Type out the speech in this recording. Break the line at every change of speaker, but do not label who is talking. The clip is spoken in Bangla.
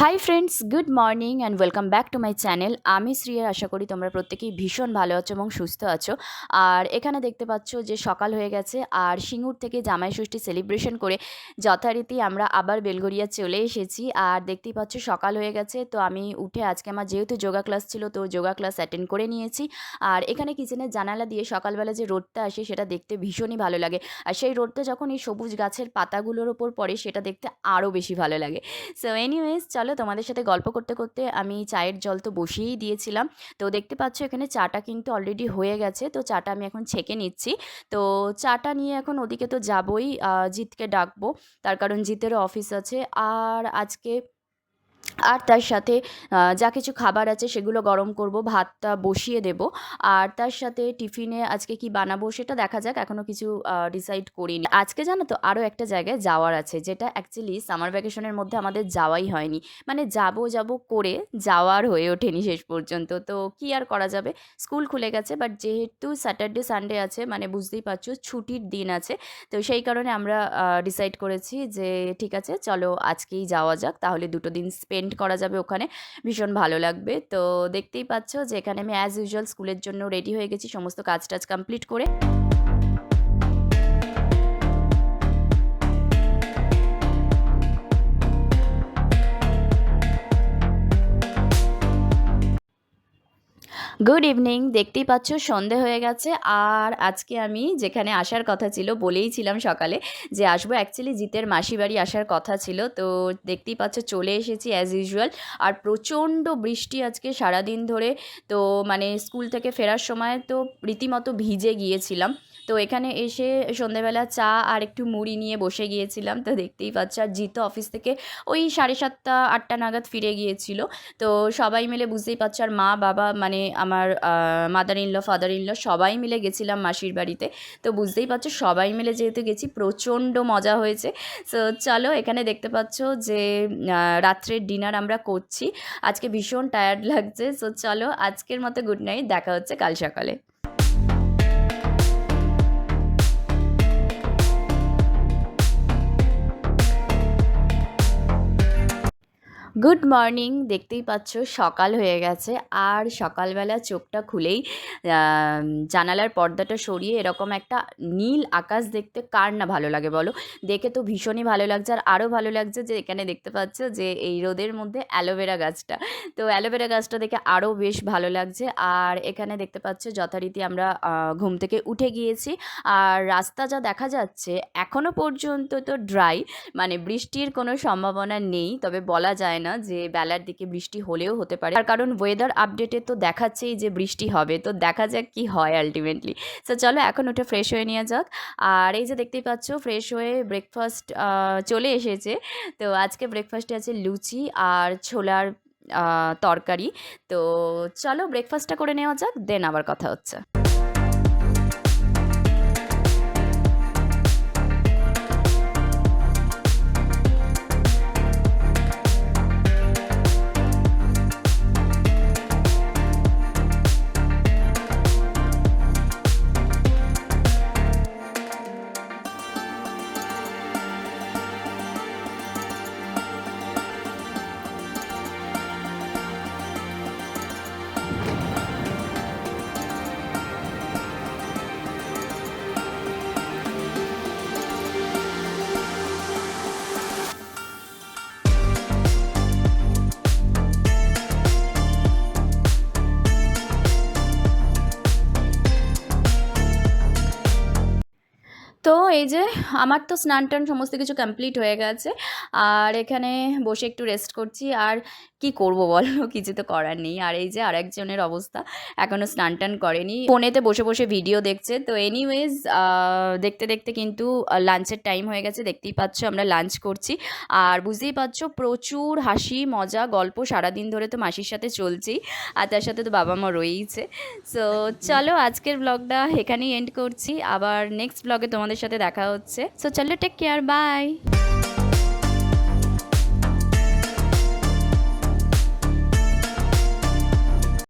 Hi friends, good morning and welcome back to my channel. আমি শ্রিয়া। আশা করি তোমরা প্রত্যেকেই ভীষণ ভালো আছো এবং সুস্থ আছো। আর এখানে দেখতে পাচ্ছ যে সকাল হয়ে গেছে আর সিঙ্গুর থেকে জামাই ষষ্ঠী সেলিব্রেশন করে যথারীতি আমরা আবার বেলগড়িয়া চলে এসেছি। আর দেখতেই পাচ্ছ সকাল হয়ে গেছে, তো আমি উঠে আজকে আমার যেহেতু যোগা ক্লাস ছিল তো যোগা ক্লাস অ্যাটেন্ড করে নিয়েছি। আর এখানে কিচেনের জানালা দিয়ে সকালবেলা যে রোদটা আসে সেটা দেখতে ভীষণই ভালো লাগে। আর সেই রোদটা যখন এই সবুজ গাছের পাতাগুলোর ওপর পড়ে সেটা দেখতে আরও বেশি ভালো লাগে। সো এনিওয়েজ, চলো তোমাদের সাথে গল্প করতে করতে আমি চায়ের জল তো বসিয়েই দিয়েছিলাম। তো দেখতে পাচ্ছ এখানে চাটা কিন্তু অলরেডি হয়ে গেছে, তো চাটা আমি এখন ছেঁকে নিচ্ছি। তো চাটা নিয়ে এখন ওদিকে তো যাবই, জিতকে ডাকবো, তার কারণ জিতেরও অফিস আছে। আর তার সাথে যা কিছু খাবার আছে সেগুলো গরম করব, ভাতটা বসিয়ে দেব। আর তার সাথে টিফিনে আজকে কি বানাবো সেটা দেখা যাক, এখনও কিছু ডিসাইড করিনি। আজকে জানো তো আরও একটা জায়গায় যাওয়ার আছে, যেটা অ্যাকচুয়ালি সামার ভ্যাকেশনের মধ্যে আমাদের যাওয়াই হয়নি। মানে যাব করে যাওয়ার হয়ে ওঠেনি শেষ পর্যন্ত। তো কি আর করা যাবে, স্কুল খুলে গেছে, বাট যেহেতু স্যাটারডে সানডে আছে মানে বুঝতেই পারছো ছুটির দিন আছে, তো সেই কারণে আমরা ডিসাইড করেছি যে ঠিক আছে চলো আজকেই যাওয়া যাক, তাহলে দুটো দিন স্পেন্ড করা যাবে ওখানে, ভীষণ ভালো লাগবে। তো দেখতেই পাচ্ছ যে এখানে আমি অ্যাজ ইউজুয়াল স্কুলের জন্য রেডি হয়ে গেছি সমস্ত কাজ টাজ কমপ্লিট করে। গুড ইভিনিং, দেখতেই পাচ্ছ সন্ধে হয়ে গেছে। আর আজকে আমি যেখানে আসার কথা ছিল, বলেইছিলাম সকালে যে আসবো, অ্যাকচুয়ালি জিতের মাসি বাড়ি আসার কথা ছিল, তো দেখতেই পাচ্ছ চলে এসেছি অ্যাজ ইউজুয়াল। আর প্রচণ্ড বৃষ্টি আজকে সারাদিন ধরে, তো মানে স্কুল থেকে ফেরার সময় তো রীতিমতো ভিজে গিয়েছিলাম। তো এখানে এসে সন্ধেবেলা চা আর একটু মুড়ি নিয়ে বসে গিয়েছিলাম। তো দেখতেই পাচ্ছ, আর জিত অফিস থেকে ওই 7:30 8টা নাগাদ ফিরে গিয়েছিল। তো সবাই মিলে বুঝতেই পারছো, আর মা বাবা মানে আমার মাদার ইনল ফাদার ইনল সবাই মিলে গেছিলাম মাসির বাড়িতে। তো বুঝতেই পারছো সবাই মিলে যেহেতু গেছি প্রচণ্ড মজা হয়েছে। সো চলো, এখানে দেখতে পাচ্ছ যে রাত্রের ডিনার আমরা করছি। আজকে ভীষণ টায়ার্ড লাগছে। সো চলো আজকের মতো গুড নাইট, দেখা হচ্ছে কাল সকালে। গুড মর্নিং, দেখতেই পাচ্ছ সকাল হয়ে গেছে। আর সকালবেলা চোখটা খুলেই জানালার পর্দাটা সরিয়ে এরকম একটা নীল আকাশ দেখতে কার না ভালো লাগে বলো। দেখে তো ভীষণই ভালো লাগছে। আর আরও ভালো লাগছে যে এখানে দেখতে পাচ্ছ যে এই রোদের মধ্যে অ্যালোভেরা গাছটা, তো অ্যালোভেরা গাছটা দেখে আরও বেশ ভালো লাগছে। আর এখানে দেখতে পাচ্ছ যথারীতি আমরা ঘুম থেকে উঠে গিয়েছি। আর রাস্তা যা দেখা যাচ্ছে এখনও পর্যন্ত তো ড্রাই, মানে বৃষ্টির কোনো সম্ভাবনা নেই। তবে বলা যায় না যে বেলার দিকে বৃষ্টি হলেও হতে পারে, তার কারণ ওয়েদার আপডেটে তো দেখাচ্ছেই যে বৃষ্টি হবে। তো দেখা যাক কি হয় আলটিমেটলি। সো চলো এখন উঠে ফ্রেশ হয়ে নেওয়া যাক। আর এই যে দেখতেই পাচ্ছ ফ্রেশ হয়ে ব্রেকফাস্ট চলে এসেছে। তো আজকে ব্রেকফাস্টে আছে লুচি আর ছোলার তরকারি। তো চলো ব্রেকফাস্টটা করে নেওয়া যাক, দেন আবার কথা হচ্ছে। তো এই যে আমার তো স্নান টান সমস্ত কিছু কমপ্লিট হয়ে গেছে। আর এখানে বসে একটু রেস্ট করছি। আর কি করব বলো, কিছু তো করার নেই। আর এই যে আরেকজনের অবস্থা, এখনও স্নান টান করেনি, ফোনেতে বসে বসে ভিডিও দেখছে। তো এনিওয়েজ, দেখতে দেখতে কিন্তু লাঞ্চের টাইম হয়ে গেছে। দেখতেই পাচ্ছ আমরা লাঞ্চ করছি। আর বুঝতেই পারছো প্রচুর হাসি মজা গল্প সারাদিন ধরে তো মাসির সাথে চলছেই, আর তার সাথে তো বাবা মা রয়েইছে। সো চলো আজকের ব্লগটা এখানেই এন্ড করছি, আবার নেক্সট ব্লগে তোমাদের সাথে দেখা হচ্ছে। সো চলো, টেক কেয়ার, বাই।